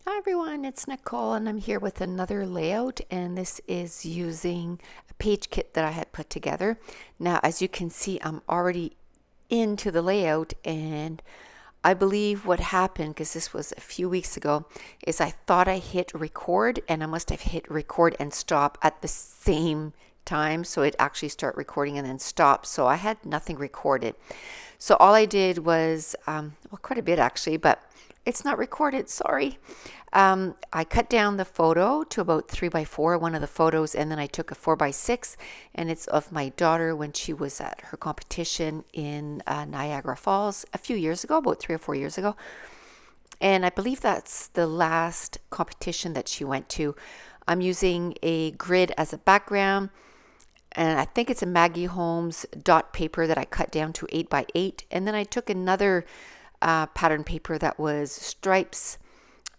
Hi everyone, it's Nicole and I'm here with another layout, and this is using a page kit that I had put together. Now as you can see, I'm already into the layout, and I believe what happened, because this was a few weeks ago, is I thought I hit record and I must have hit record and stop at the same time, so it actually start recording and then stop, so I had nothing recorded. So all I did was, well, quite a bit actually, but it's not recorded, sorry. I cut down the photo to about 3x4, one of the photos, and then I took a 4x6, and it's of my daughter when she was at her competition in Niagara Falls a few years ago, about 3 or 4 years ago. And I believe that's the last competition that she went to. I'm using a grid as a background, and I think it's a Maggie Holmes dot paper that I cut down to 8x8, and then I took another pattern paper that was stripes,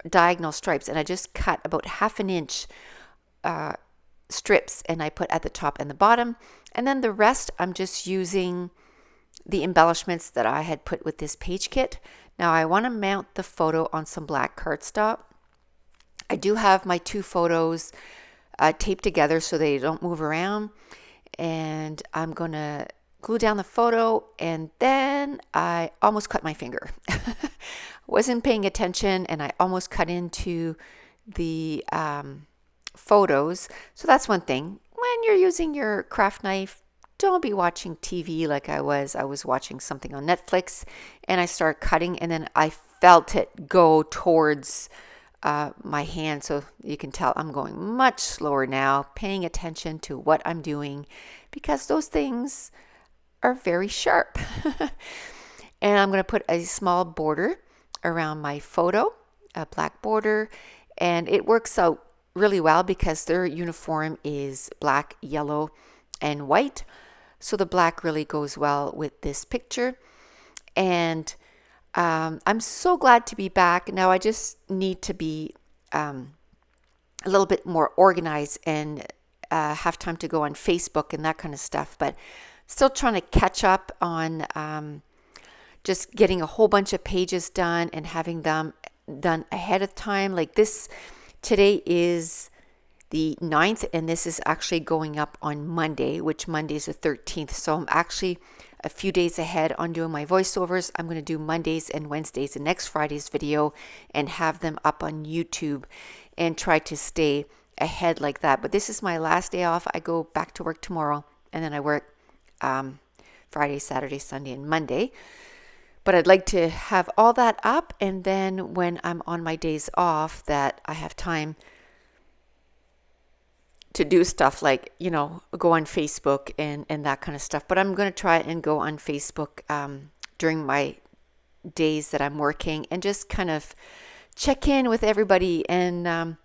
diagonal stripes, and I just cut about 1/2 inch strips, and I put at the top and the bottom, and then the rest I'm just using the embellishments that I had put with this page kit. Now I want to mount the photo on some black cardstock. I do have my two photos taped together so they don't move around, and I'm gonna glue down the photo, and then I almost cut my finger. Wasn't paying attention and I almost cut into the photos. So that's one thing. When you're using your craft knife, don't be watching TV like I was. I was watching something on Netflix and I started cutting, and then I felt it go towards my hand. So you can tell I'm going much slower now, paying attention to what I'm doing, because those things are very sharp. And I'm going to put a small border around my photo, a black border, and it works out really well because their uniform is black, yellow, and white. So the black really goes well with this picture. And I'm so glad to be back. Now I just need to be a little bit more organized and have time to go on Facebook and that kind of stuff, but still trying to catch up on just getting a whole bunch of pages done and having them done ahead of time. Like this, today is the 9th, and this is actually going up on Monday, which Monday is the 13th. So I'm actually a few days ahead on doing my voiceovers. I'm going to do Mondays and Wednesdays and next Friday's video and have them up on YouTube and try to stay ahead like that. But this is my last day off. I go back to work tomorrow, and then I work Friday, Saturday, Sunday, and Monday. But I'd like to have all that up, and then when I'm on my days off that I have time to do stuff like, go on Facebook and that kind of stuff. But I'm going to try and go on Facebook during my days that I'm working and just kind of check in with everybody and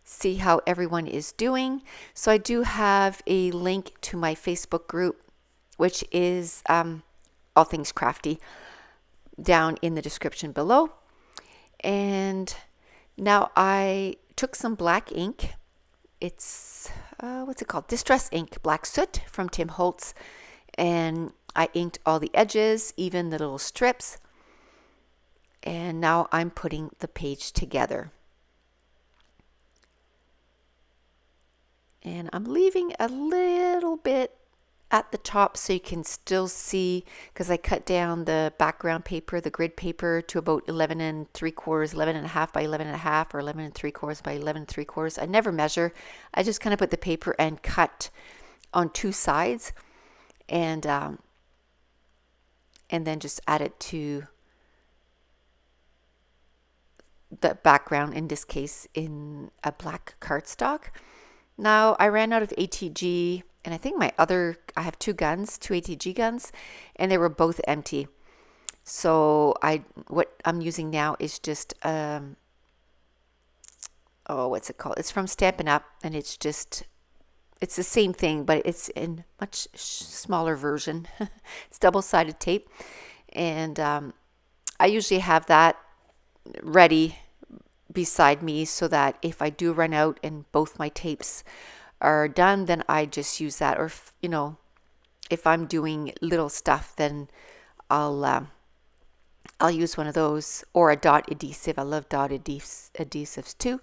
see how everyone is doing. So I do have a link to my Facebook group, which is All Things Crafty, down in the description below. And now I took some black ink. It's what's it called? Distress ink, black soot from Tim Holtz, and I inked all the edges, even the little strips. And now I'm putting the page together. And I'm leaving a little bit at the top so you can still see, because I cut down the background paper, the grid paper, to about 11 3/4, 11.5 by 11.5, or 11 3/4 by 11 3/4. I never measure. I just kind of put the paper and cut on two sides, and then just add it to the background, in this case in a black cardstock. Now I ran out of ATG, and I think I have two ATG guns, and they were both empty. So what I'm using now is just what's it called? It's from Stampin' Up, and it's the same thing, but it's in much smaller version. It's double-sided tape, and I usually have that ready beside me so that if I do run out and both my tapes are done, then I just use that. Or if I'm doing little stuff, then I'll I'll use one of those, or a dot adhesive. I love dot adhesives too.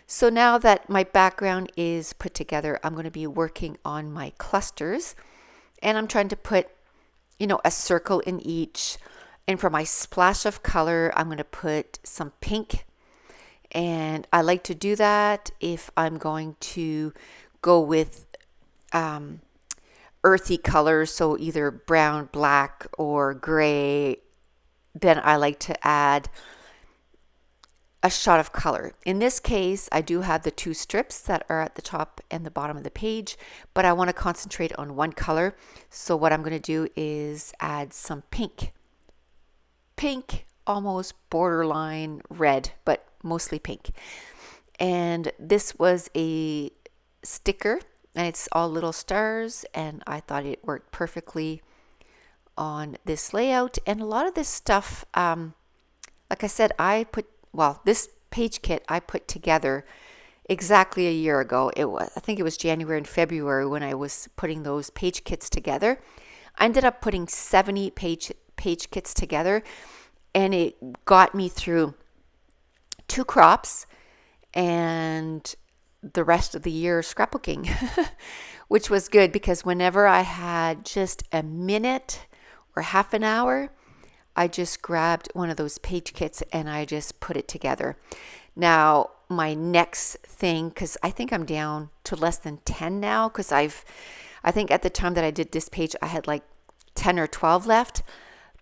So now that my background is put together, I'm going to be working on my clusters, and I'm trying to put, a circle in each. And for my splash of color, I'm going to put some pink. And I like to do that if I'm going to go with earthy colors, so either brown, black, or gray. Then I like to add a shot of color. In this case, I do have the two strips that are at the top and the bottom of the page, but I want to concentrate on one color. So what I'm going to do is add some pink. Pink, almost borderline red, but mostly pink. And this was a sticker, and it's all little stars, and I thought it worked perfectly on this layout. And a lot of this stuff, like I said, this page kit I put together exactly a year ago. I think it was January and February when I was putting those page kits together. I ended up putting 70 page kits together, and it got me through 2 crops and the rest of the year scrapbooking, which was good because whenever I had just a minute or half an hour, I just grabbed one of those page kits and I just put it together. Now, my next thing, because I think I'm down to less than 10 now, because I think at the time that I did this page, I had like 10 or 12 left,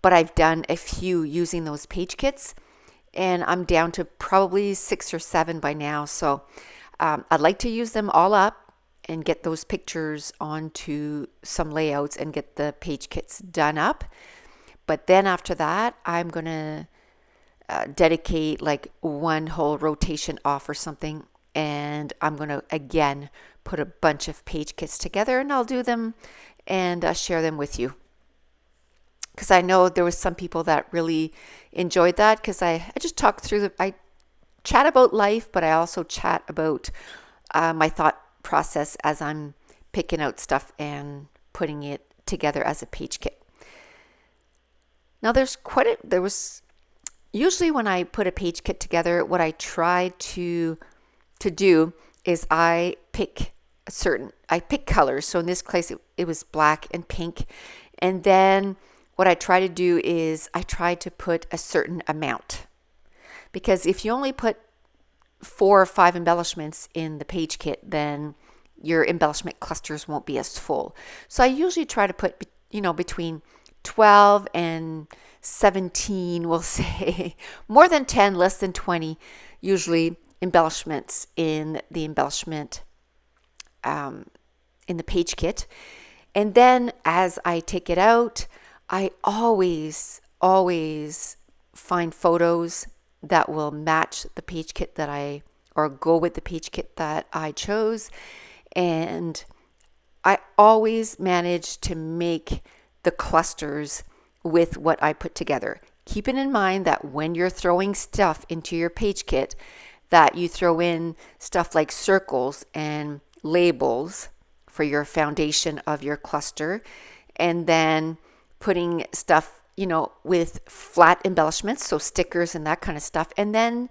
but I've done a few using those page kits, and I'm down to probably 6 or 7 by now. So I'd like to use them all up and get those pictures onto some layouts and get the page kits done up. But then after that, I'm going to dedicate like one whole rotation off or something. And I'm going to, again, put a bunch of page kits together, and I'll do them and share them with you. Because I know there was some people that really enjoyed that, because I just talk through I chat about life, but I also chat about my thought process as I'm picking out stuff and putting it together as a page kit. Now usually when I put a page kit together, what I try to do is I pick colors. So in this case, it was black and pink. And then what I try to do is I try to put a certain amount. Because if you only put 4 or 5 embellishments in the page kit, then your embellishment clusters won't be as full. So I usually try to put, between 12 and 17, we'll say. More than 10, less than 20, usually embellishments in the embellishment in the page kit. And then as I take it out, I always find photos that will match the page kit or go with the page kit that I chose. And I always manage to make the clusters with what I put together. Keeping in mind that when you're throwing stuff into your page kit, that you throw in stuff like circles and labels for your foundation of your cluster, and then putting stuff, with flat embellishments, so stickers and that kind of stuff, and then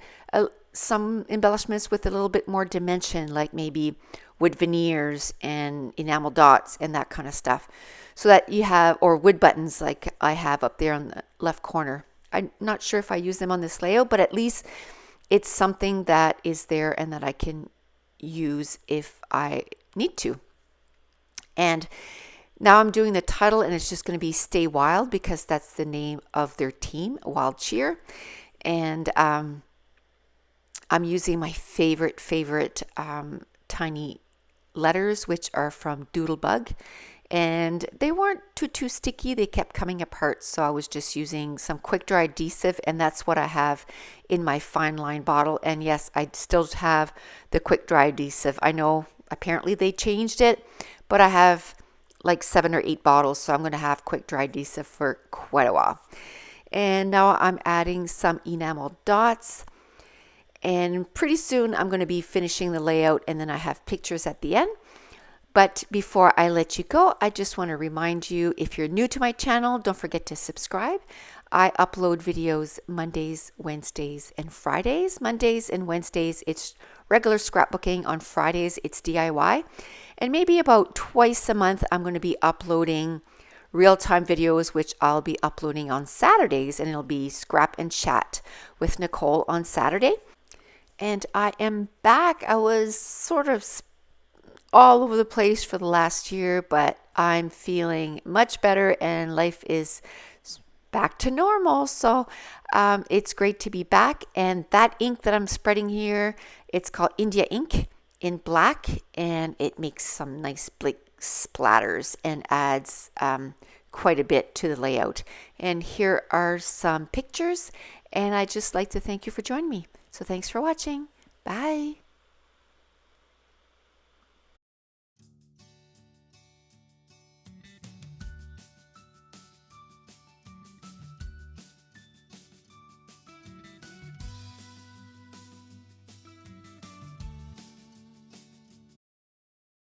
some embellishments with a little bit more dimension, like maybe wood veneers and enamel dots and that kind of stuff. So that you have, or wood buttons like I have up there on the left corner. I'm not sure if I use them on this layout, but at least it's something that is there and that I can use if I need to. And now I'm doing the title, and it's just going to be Stay Wild, because that's the name of their team, Wild Cheer. And I'm using my favorite tiny letters, which are from Doodlebug. And they weren't too sticky. They kept coming apart. So I was just using some quick dry adhesive, and that's what I have in my fine line bottle. And yes, I still have the quick dry adhesive. I know apparently they changed it, but I have like 7 or 8 bottles. So I'm going to have quick dry adhesive for quite a while. And now I'm adding some enamel dots. And pretty soon I'm going to be finishing the layout, and then I have pictures at the end. But before I let you go, I just want to remind you, if you're new to my channel, don't forget to subscribe. I upload videos Mondays, Wednesdays, and Fridays. Mondays and Wednesdays, it's regular scrapbooking. On Fridays, it's DIY. And maybe about twice a month, I'm going to be uploading real-time videos, which I'll be uploading on Saturdays, and it'll be Scrap and Chat with Nicole on Saturday. And I am back. I was sort of all over the place for the last year, but I'm feeling much better and life is back to normal. So it's great to be back. And that ink that I'm spreading here, it's called India ink in black, and it makes some nice big splatters and adds quite a bit to the layout. And here are some pictures, and I'd just like to thank you for joining me. So thanks for watching. Bye.